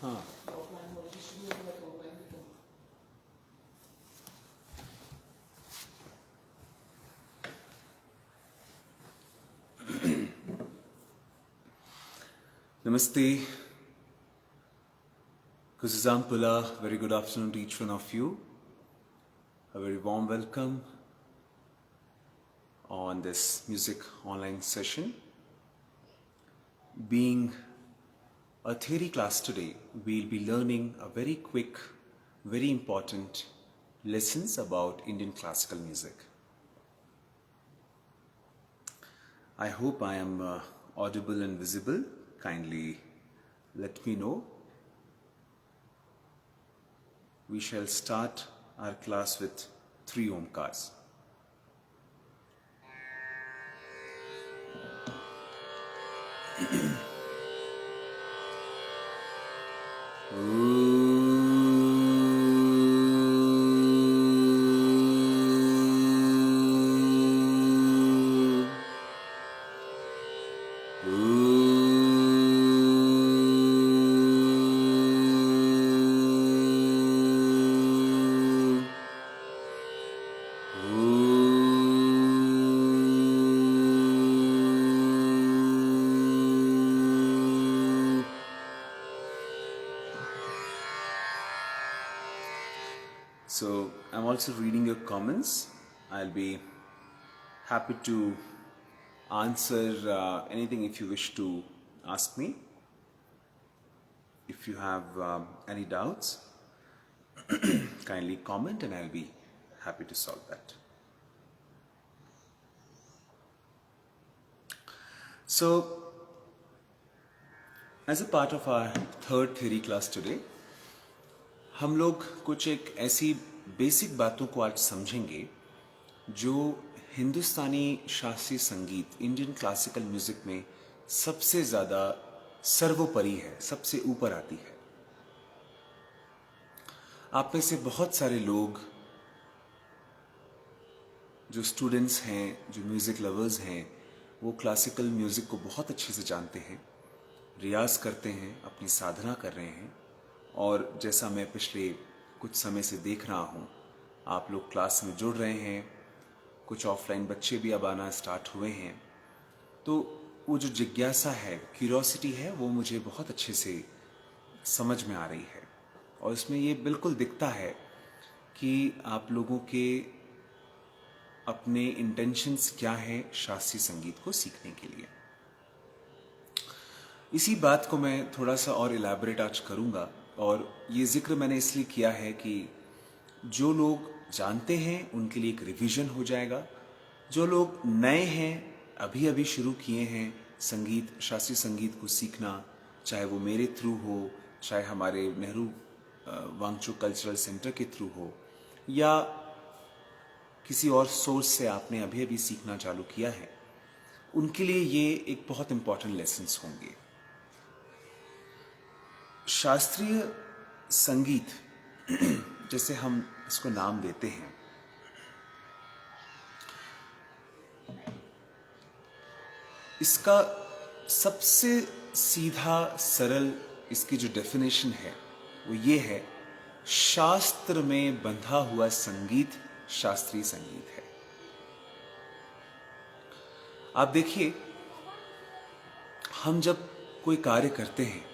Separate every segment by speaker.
Speaker 1: हाँ Namaste, Kuzizam Pula, very good afternoon to each one of you. A very warm welcome on this music online session. Being a theory class today, we'll be learning a very quick, very important lessons about Indian classical music. I hope I am audible and visible. Kindly let me know. We shall start our class with 3 Omkars. So I'm also reading your comments. I'll be happy to answer anything if you wish to ask me. If you have any doubts, kindly comment and I'll be happy to solve that. So, as a part of our third theory class today, हम लोग कुछ एक ऐसी basic बातों को आज समझेंगे जो हिंदुस्तानी शास्त्रीय संगीत, इंडियन क्लासिकल म्यूजिक में सबसे ज़्यादा सर्वोपरि है, सबसे ऊपर आती है। आप में से बहुत सारे लोग जो स्टूडेंट्स हैं, जो म्यूज़िक लवर्स हैं, वो क्लासिकल म्यूज़िक को बहुत अच्छे से जानते हैं, रियाज़ करते हैं, अपनी साधना कर रहे हैं। और जैसा मैं पिछले कुछ समय से देख रहा हूँ, आप लोग क्लास में जुड़ रहे हैं, कुछ ऑफलाइन बच्चे भी अब आना स्टार्ट हुए हैं। तो वो जो जिज्ञासा है, क्यूरियोसिटी है, वो मुझे बहुत अच्छे से समझ में आ रही है। और इसमें ये बिल्कुल दिखता है कि आप लोगों के अपने इंटेंशंस क्या हैं शास्त्रीय संगीत को सीखने के लिए। इसी बात को मैं थोड़ा सा और इलैबोरेट आज करूँगा। और ये जिक्र मैंने इसलिए किया है कि जो लोग जानते हैं उनके लिए एक रिवीजन हो जाएगा। जो लोग नए हैं, अभी अभी शुरू किए हैं संगीत, शास्त्रीय संगीत को सीखना, चाहे वो मेरे थ्रू हो, चाहे हमारे नेहरू वांगचुक कल्चरल सेंटर के थ्रू हो, या किसी और सोर्स से आपने अभी अभी सीखना चालू किया है, उनके लिए ये एक बहुत इम्पॉर्टेंट लेसन्स होंगे। शास्त्रीय संगीत जैसे हम इसको नाम देते हैं, इसका सबसे सीधा सरल इसकी जो डेफिनेशन है वो ये है, शास्त्र में बंधा हुआ संगीत शास्त्रीय संगीत है। आप देखिए, हम जब कोई कार्य करते हैं,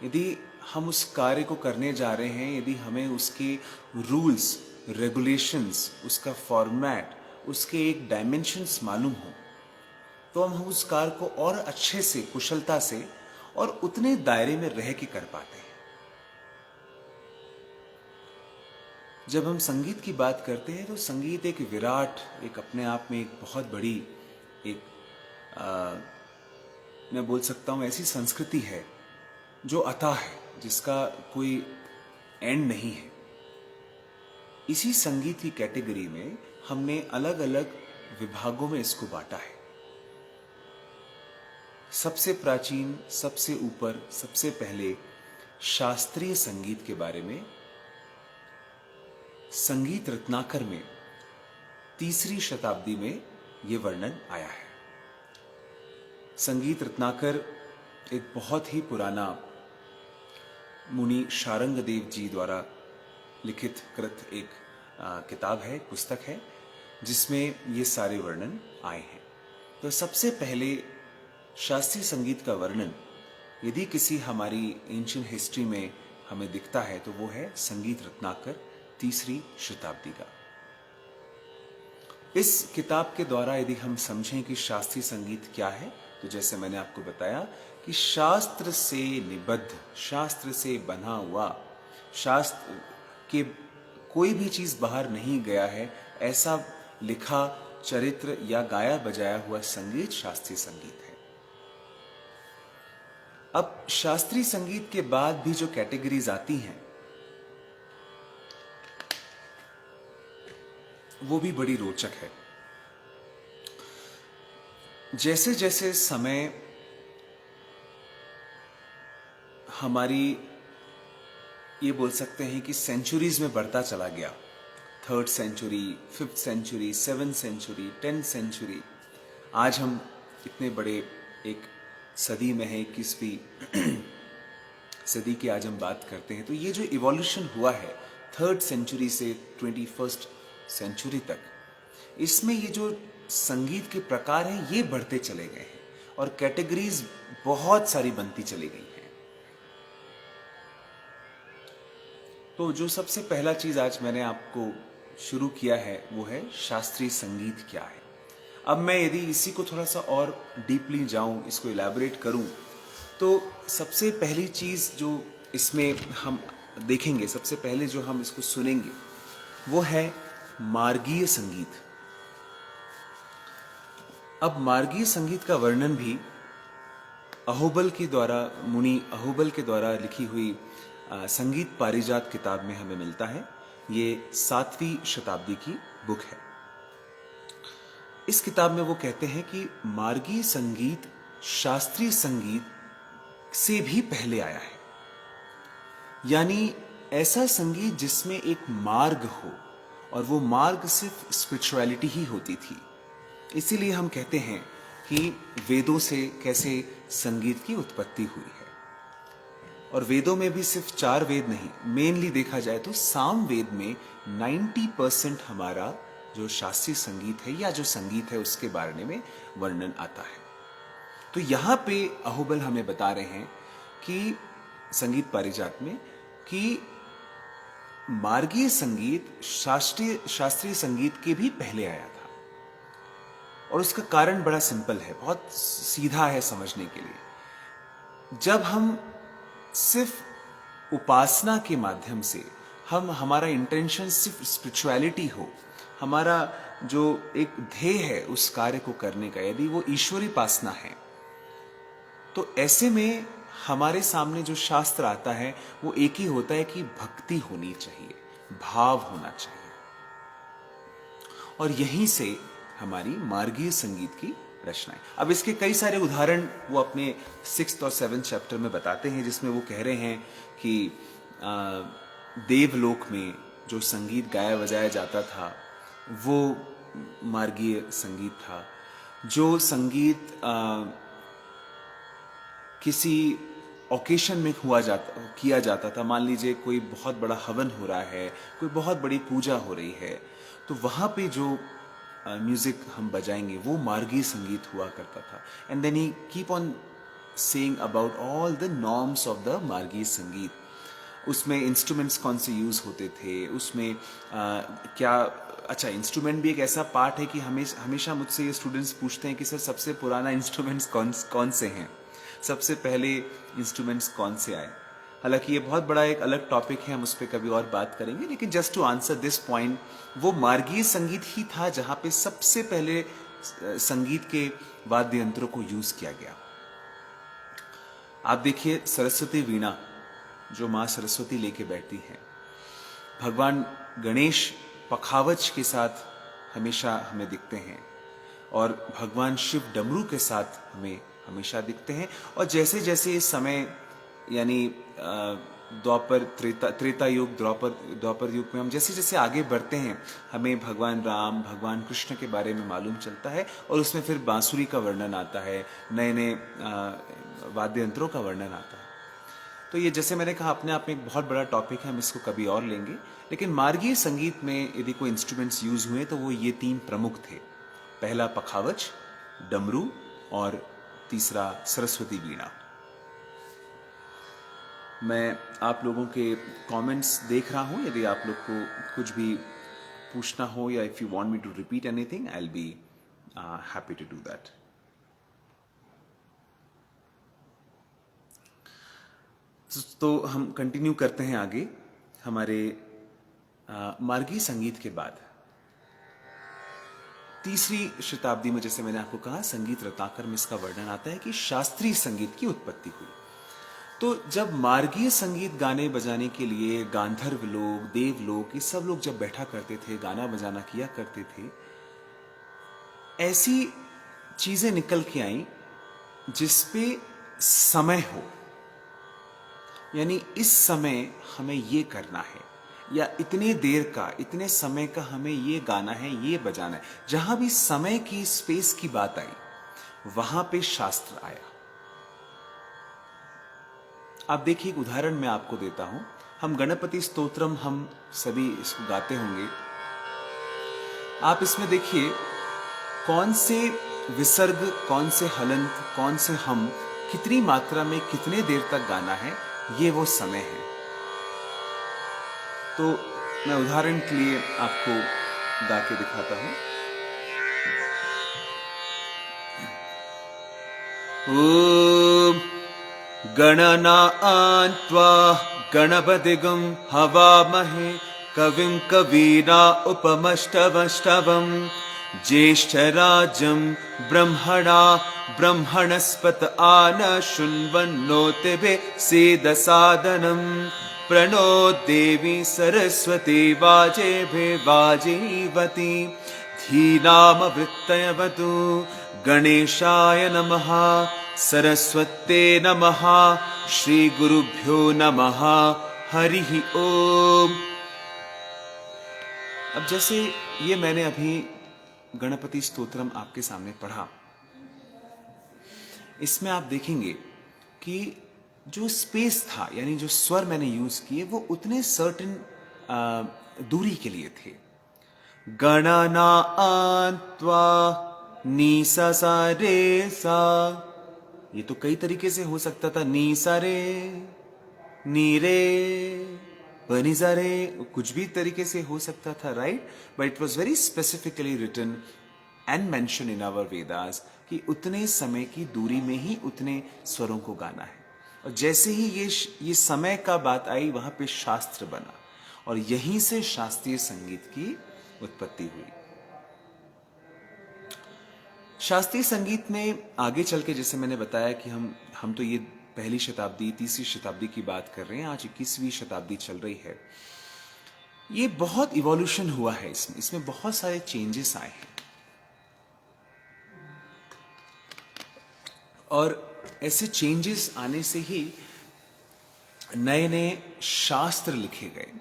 Speaker 1: यदि हम उस कार्य को करने जा रहे हैं, यदि हमें उसके रूल्स, रेगुलेशंस, उसका फॉर्मेट, उसके एक डायमेंशंस मालूम हो, तो हम उस कार्य को और अच्छे से, कुशलता से और उतने दायरे में रह के कर पाते हैं। जब हम संगीत की बात करते हैं तो संगीत एक विराट, एक अपने आप में एक बहुत बड़ी, एक मैं बोल सकता हूँ ऐसी संस्कृति है जो अथाह है, जिसका कोई एंड नहीं है। इसी संगीत की कैटेगरी में हमने अलग अलग विभागों में इसको बांटा है। सबसे प्राचीन, सबसे ऊपर, सबसे पहले शास्त्रीय संगीत के बारे में संगीत रत्नाकर में 3री शताब्दी में यह वर्णन आया है। संगीत रत्नाकर एक बहुत ही पुराना मुनि शारंग देव जी द्वारा लिखित कृत एक किताब है, पुस्तक है, जिसमें ये सारे वर्णन आए हैं। तो सबसे पहले शास्त्रीय संगीत का वर्णन यदि किसी हमारी एंशिएंट हिस्ट्री में हमें दिखता है तो वो है संगीत रत्नाकर, 3री शताब्दी का। इस किताब के द्वारा यदि हम समझें कि शास्त्रीय संगीत क्या है, तो जैसे मैंने आपको बताया कि शास्त्र से निबद्ध, शास्त्र से बना हुआ, शास्त्र के कोई भी चीज बाहर नहीं गया है, ऐसा लिखा चरित्र या गाया बजाया हुआ संगीत शास्त्रीय संगीत है। अब शास्त्रीय संगीत के बाद भी जो कैटेगरीज आती हैं वो भी बड़ी रोचक है। जैसे जैसे समय हमारी ये बोल सकते हैं कि सेंचुरीज में बढ़ता चला गया, 3rd century, 5th century, 7th century, 10th century, आज हम इतने बड़े एक सदी में है, 21वीं सदी की आज हम बात करते हैं। तो ये जो इवोल्यूशन हुआ है 3rd सेंचुरी से 21st सेंचुरी तक, इसमें ये जो संगीत के प्रकार हैं ये बढ़ते चले गए हैं और कैटेगरीज बहुत सारी बनती चली गई हैं। तो जो सबसे पहला चीज आज मैंने आपको शुरू किया है वो है शास्त्रीय संगीत क्या है। अब मैं यदि इसी को थोड़ा सा और डीपली जाऊं, इसको इलैबोरेट करूं, तो सबसे पहली चीज जो इसमें हम देखेंगे, सबसे पहले जो हम इसको सुनेंगे वो है मार्गीय संगीत। अब मार्गीय संगीत का वर्णन भी अहोबल के द्वारा, मुनि अहोबल के द्वारा लिखी हुई संगीत पारिजात किताब में हमें मिलता है। ये 7वीं शताब्दी की बुक है। इस किताब में वो कहते हैं कि मार्गीय संगीत शास्त्रीय संगीत से भी पहले आया है, यानी ऐसा संगीत जिसमें एक मार्ग हो और वो मार्ग सिर्फ स्पिरिचुअलिटी ही होती थी। इसीलिए हम कहते हैं कि वेदों से कैसे संगीत की उत्पत्ति हुई है। और वेदों में भी सिर्फ 4 वेद नहीं, मेनली देखा जाए तो साम वेद में 90% हमारा जो शास्त्रीय संगीत है या जो संगीत है उसके बारे में वर्णन आता है। तो यहां पे अहोबल हमें बता रहे हैं कि संगीत पारिजात में कि मार्गीय संगीत शास्त्रीय संगीत के भी पहले आया था। और उसका कारण बड़ा सिंपल है, बहुत सीधा है समझने के लिए। जब हम सिर्फ उपासना के माध्यम से, हमारा इंटेंशन सिर्फ स्पिरिचुअलिटी हो, हमारा जो एक ध्येय है उस कार्य को करने का, यदि वो ईश्वरी उपासना है, तो ऐसे में हमारे सामने जो शास्त्र आता है वो एक ही होता है कि भक्ति होनी चाहिए, भाव होना चाहिए। और यहीं से हमारी मार्गीय संगीत की रचना है। अब इसके कई सारे उदाहरण वो अपने 6th और 7th चैप्टर में बताते हैं, जिसमें वो कह रहे हैं कि देवलोक में जो संगीत गाया बजाया जाता था वो मार्गीय संगीत था। जो संगीत किसी ओकेशन में किया जाता था, मान लीजिए कोई बहुत बड़ा हवन हो रहा है, कोई बहुत बड़ी पूजा हो रही है, तो वहां पे जो म्यूजिक हम बजाएंगे वो मार्गीय संगीत हुआ करता था। And then he keep on saying about all the norms of the मार्गीय संगीत। उसमें इंस्ट्रूमेंट्स कौन से यूज होते थे, उसमें क्या, अच्छा इंस्ट्रूमेंट भी एक ऐसा पार्ट है कि हमेशा मुझसे ये स्टूडेंट्स पूछते हैं कि सर सबसे पुराना इंस्ट्रूमेंट्स कौन से हैं, सबसे पहले इंस्ट्रूमेंट्स कौन से आए। हालांकि ये बहुत बड़ा एक अलग टॉपिक है, हम उस पर कभी और बात करेंगे, लेकिन just to answer this point, वो मार्गीय संगीत ही था जहां पे सबसे पहले संगीत के वाद्य यंत्रों को यूज किया गया। आप देखिए सरस्वती वीणा जो माँ सरस्वती लेके बैठती हैं, भगवान गणेश पखावज के साथ हमेशा हमें दिखते हैं, और भगवान शिव डमरू के साथ हमें हमेशा दिखते हैं। और जैसे जैसे इस समय यानी द्वापर त्रेता युग, द्वापर युग में हम जैसे जैसे आगे बढ़ते हैं, हमें भगवान राम, भगवान कृष्ण के बारे में मालूम चलता है, और उसमें फिर बांसुरी का वर्णन आता है, नए नए वाद्य यंत्रों का वर्णन आता है। तो ये जैसे मैंने कहा अपने आप में एक बहुत बड़ा टॉपिक है, हम इसको कभी और लेंगे। लेकिन मार्गीय संगीत में यदि कोई इंस्ट्रूमेंट्स यूज हुए तो वो ये 3 प्रमुख थे। पहला पखावज, डमरू और तीसरा सरस्वती वीणा। मैं आप लोगों के कमेंट्स देख रहा हूं, यदि आप लोग को कुछ भी पूछना हो या if you want me to repeat anything I will be happy to do that. तो हम कंटिन्यू करते हैं आगे। हमारे मार्गी संगीत के बाद तीसरी शताब्दी में, जैसे मैंने आपको कहा, संगीत रत्नाकर में इसका वर्णन आता है कि शास्त्रीय संगीत की उत्पत्ति हुई। तो जब मार्गीय संगीत गाने बजाने के लिए गांधर्व लोग, देव लोग, ये सब लोग जब बैठा करते थे, गाना बजाना किया करते थे, ऐसी चीजें निकल के आई जिसपे समय हो, यानी इस समय हमें ये करना है, या इतने देर का, इतने समय का हमें ये गाना है, ये बजाना है। जहां भी समय की, स्पेस की बात आई, वहां पे शास्त्र आया। आप देखिए, एक उदाहरण मैं आपको देता हूं। हम गणपति स्तोत्रम हम सभी इसको गाते होंगे। आप इसमें देखिए कौन से विसर्ग, कौन से हलंत, कौन से हम, कितनी मात्रा में कितने देर तक गाना है, ये वो समय है। तो मैं उदाहरण के लिए आपको गा के दिखाता हूं। ओम गणनान्त्वा गणपतिगं हवामहे कविं कवीना उपमष्टवष्टवम् ज्येष्ठराजं ब्रह्मणा ब्रह्मणस्पत आन शृण्वन्नोतिभिः सीदसादनम् प्रणो देवी सरस्वती वाजेभिः वाजीवती धीनामवृत्तयवतु गणेशाय नमः सरस्वते नमः श्री गुरुभ्यो नमः हरि ओम। अब जैसे ये मैंने अभी गणपति स्तोत्रम आपके सामने पढ़ा, इसमें आप देखेंगे कि जो स्पेस था, यानी जो स्वर मैंने यूज किए, वो उतने सर्टेन दूरी के लिए थे। गणना त्वा नी सा सा रे सा, ये तो कई तरीके से हो सकता था। नी सा रे, नी रे, पनी सा रे, कुछ भी तरीके से हो सकता था, right? But it was very specifically written and mention in our Vedas कि उतने समय की दूरी में ही उतने स्वरों को गाना है। और जैसे ही ये समय का बात आई, वहां पे शास्त्र बना और यहीं से शास्त्रीय संगीत की उत्पत्ति हुई। शास्त्रीय संगीत में आगे चल के, जैसे मैंने बताया कि हम तो ये पहली शताब्दी, तीसरी शताब्दी की बात कर रहे हैं, आज 21वीं शताब्दी चल रही है। ये बहुत इवोल्यूशन हुआ है, इसमें बहुत सारे चेंजेस आए हैं। और ऐसे चेंजेस आने से ही नए नए शास्त्र लिखे गए,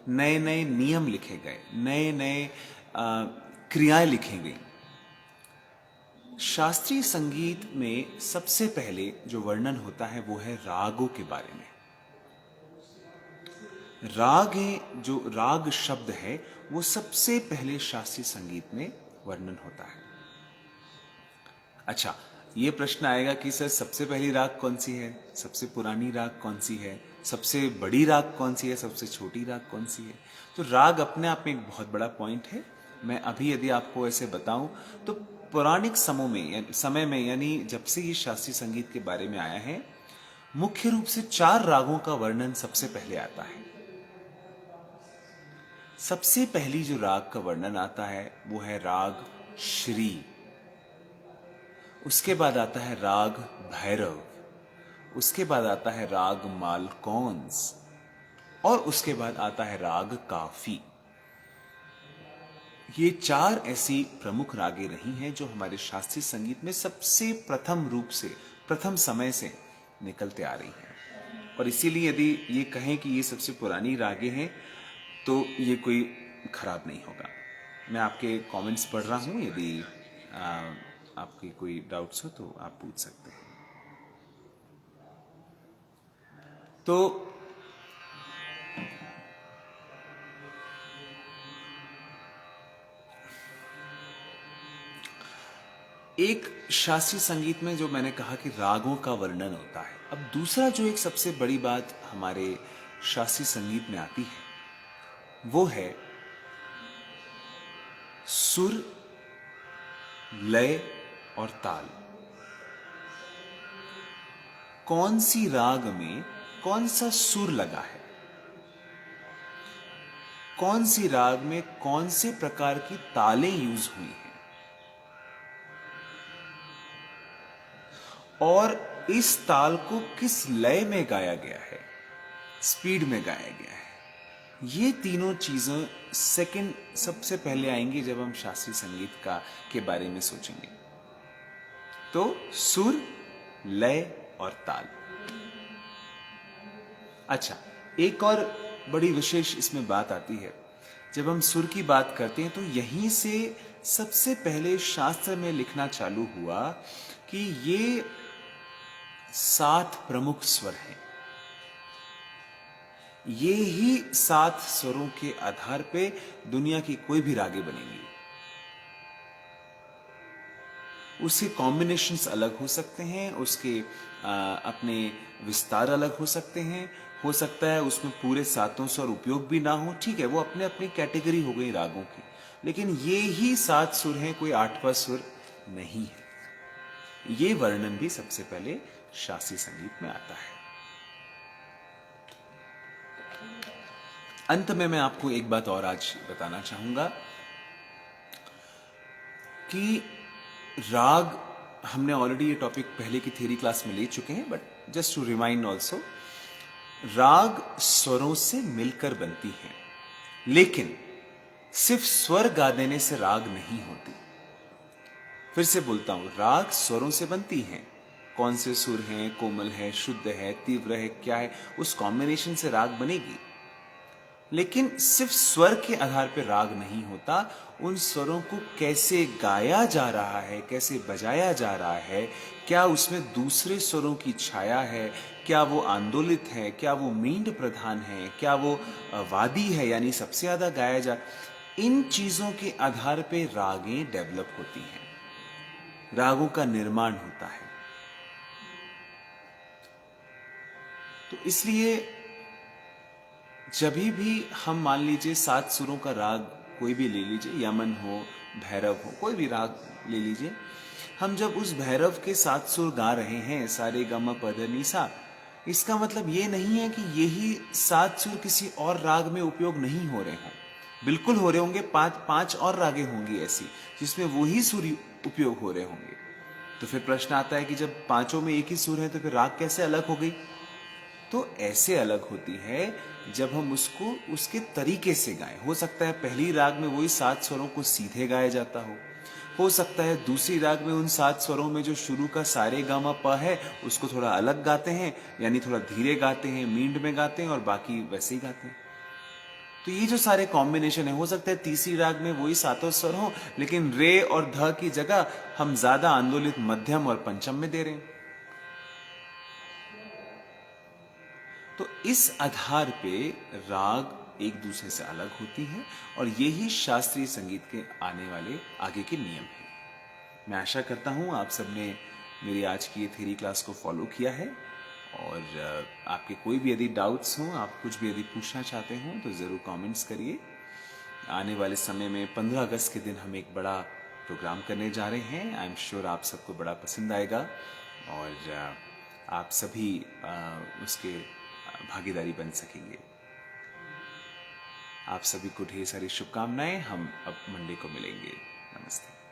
Speaker 1: नए नए नियम लिखे गए, नए नए क्रियाएं लिखी गई। शास्त्रीय संगीत में सबसे पहले जो वर्णन होता है वो है रागों के बारे में। राग है, जो राग शब्द है, वो सबसे पहले शास्त्रीय संगीत में वर्णन होता है। अच्छा, ये प्रश्न आएगा कि सर सबसे पहली राग कौन सी है, सबसे पुरानी राग कौन सी है, सबसे बड़ी राग कौन सी है, सबसे छोटी राग कौन सी है? तो राग अपने आप में एक बहुत बड़ा पॉइंट है। मैं अभी यदि आपको ऐसे बताऊं तो पौराणिक समय में यानी जब से ये शास्त्रीय संगीत के बारे में आया है, मुख्य रूप से 4 रागों का वर्णन सबसे पहले आता है। सबसे पहली जो राग का वर्णन आता है वो है राग श्री। उसके बाद आता है राग भैरव, उसके बाद आता है राग मालकौंस, और उसके बाद आता है राग काफी। ये 4 ऐसी प्रमुख रागें रही हैं जो हमारे शास्त्रीय संगीत में सबसे प्रथम रूप से, प्रथम समय से निकलते आ रही हैं। और इसीलिए यदि ये कहें कि ये सबसे पुरानी रागें हैं तो ये कोई खराब नहीं होगा। मैं आपके कमेंट्स पढ़ रहा हूं, यदि आपके कोई डाउट्स हो तो आप पूछ सकते हैं। तो एक शास्त्रीय संगीत में जो मैंने कहा कि रागों का वर्णन होता है, अब दूसरा जो एक सबसे बड़ी बात हमारे शास्त्रीय संगीत में आती है वो है सुर, लय और ताल। कौन सी राग में कौन सा सुर लगा है, कौन सी राग में कौन से प्रकार की तालें यूज हुई हैं, और इस ताल को किस लय में गाया गया है, स्पीड में गाया गया है। ये तीनों चीजें सेकंड सबसे पहले आएंगी जब हम शास्त्रीय संगीत का के बारे में सोचेंगे। तो सुर, लय और ताल। अच्छा, एक और बड़ी विशेष इसमें बात आती है, जब हम सुर की बात करते हैं तो यहीं से सबसे पहले शास्त्र में लिखना चालू हुआ कि ये 7 प्रमुख स्वर हैं। ये ही 7 स्वरों के आधार पे दुनिया की कोई भी रागें बनेंगी। उसके कॉम्बिनेशंस अलग हो सकते हैं, उसके अपने विस्तार अलग हो सकते हैं, हो सकता है उसमें पूरे 7 स्वर उपयोग भी ना हो, ठीक है, वो अपने अपनी कैटेगरी हो गई रागों की, लेकिन ये ही 7 सुर हैं, कोई 8वां सुर नहीं है। ये वर्णन भी सबसे पहले शास्त्रीय संगीत में आता है। अंत में मैं आपको एक बात और आज बताना चाहूंगा कि राग, हमने ऑलरेडी ये टॉपिक पहले की थ्योरी क्लास में ले चुके हैं, but just to remind also, राग स्वरों से मिलकर बनती हैं, लेकिन सिर्फ स्वर गा देने से राग नहीं होती। फिर से बोलता हूं, राग स्वरों से बनती हैं। कौन से सुर हैं, कोमल है, शुद्ध है, तीव्र है, क्या है, उस कॉम्बिनेशन से राग बनेगी। लेकिन सिर्फ स्वर के आधार पर राग नहीं होता, उन स्वरों को कैसे गाया जा रहा है, कैसे बजाया जा रहा है, क्या उसमें दूसरे स्वरों की छाया है, क्या वो आंदोलित है, क्या वो मींड प्रधान है, क्या वो वादी है, यानी सबसे ज्यादा गाया जा, इन चीजों के आधार पे रागें डेवलप होती हैं, रागों का निर्माण होता है। तो इसलिए जब भी हम मान लीजिए 7 सुरों का राग कोई भी ले लीजिए, यमन हो, भैरव हो, कोई भी राग ले लीजिए, हम जब उस भैरव के 7 सुर गा रहे हैं, सारे ग म प ध नि सा, इसका मतलब ये नहीं है कि यही 7 सुर किसी और राग में उपयोग नहीं हो रहे हों। बिल्कुल हो रहे होंगे, 5 और रागें होंगी ऐसी जिसमें वही सुर उपयोग हो रहे होंगे। तो फिर प्रश्न आता है कि जब 5 में एक ही सुर है तो फिर राग कैसे अलग हो गई? तो ऐसे अलग होती है जब हम उसको उसके तरीके से गाएं। हो सकता है पहली राग में वही 7 स्वरों को सीधे गाया जाता हो सकता है दूसरी राग में उन 7 स्वरों में जो शुरू का सारे गामा प है उसको थोड़ा अलग गाते हैं, यानी थोड़ा धीरे गाते हैं, मींड में गाते हैं, और बाकी वैसे ही गाते हैं। तो ये जो सारे कॉम्बिनेशन है, हो सकता है तीसरी राग में वही 7 स्वर हो, लेकिन रे और ध की जगह हम ज्यादा आंदोलित मध्यम और पंचम में दे रहे हैं। तो इस आधार पे राग एक दूसरे से अलग होती हैं, और यही शास्त्रीय संगीत के आने वाले आगे के नियम हैं। मैं आशा करता हूं आप सबने मेरी आज की ये थ्योरी क्लास को फॉलो किया है, और आपके कोई भी यदि डाउट्स हों, आप कुछ भी यदि पूछना चाहते हो तो ज़रूर कमेंट्स करिए। आने वाले समय में 15 अगस्त के दिन हम एक बड़ा प्रोग्राम करने जा रहे हैं। आई एम श्योर आप सबको बड़ा पसंद आएगा, और आप सभी उसके भागीदारी बन सकेंगे। आप सभी को ढेर सारी शुभकामनाएं। हम अब मंडे को मिलेंगे। नमस्ते।